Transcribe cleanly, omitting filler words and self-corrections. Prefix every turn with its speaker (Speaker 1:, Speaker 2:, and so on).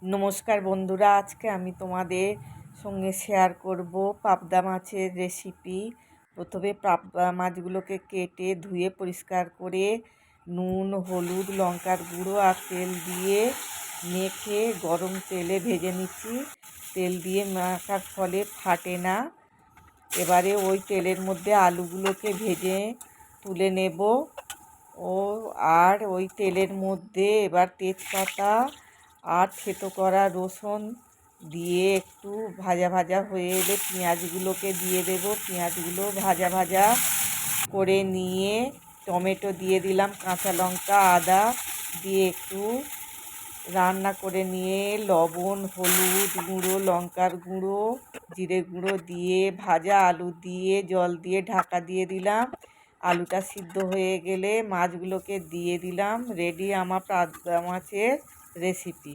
Speaker 1: নমস্কার বন্ধুরা, আজকে আমি তোমাদের সঙ্গে শেয়ার করব পাবদা মাছের রেসিপি। প্রথমে পাবদা মাছগুলোকে কেটে ধুয়ে পরিষ্কার করে নুন, হলুদ, লঙ্কার গুঁড়ো আর তেল দিয়ে মেখে গরম তেলে ভেজে নিচ্ছি। তেল দিয়ে মাখার ফলে ফাটে না। এবারে ওই তেলের মধ্যে আলুগুলোকে ভেজে তুলে নেব। আর ওই তেলের মধ্যে এবার তেজপাতা আর থেতো করা রসুন দিয়ে একটু ভাজা ভাজা হয়ে এলে পেঁয়াজগুলোকে দিয়ে দেব। পেঁয়াজগুলো ভাজা ভাজা করে নিয়ে টমেটো দিয়ে দিলাম, কাঁচা লঙ্কা, আদা দিয়ে একটু রান্না করে নিয়ে লবণ, হলুদ গুঁড়ো, লঙ্কার গুঁড়ো, জিরে গুঁড়ো দিয়ে ভাজা আলু দিয়ে জল দিয়ে ঢাকা দিয়ে দিলাম। আলুটা সিদ্ধ হয়ে গেলে মাছগুলোকে দিয়ে দিলাম। রেডি আমার পাবদা মাছের রেসিপি।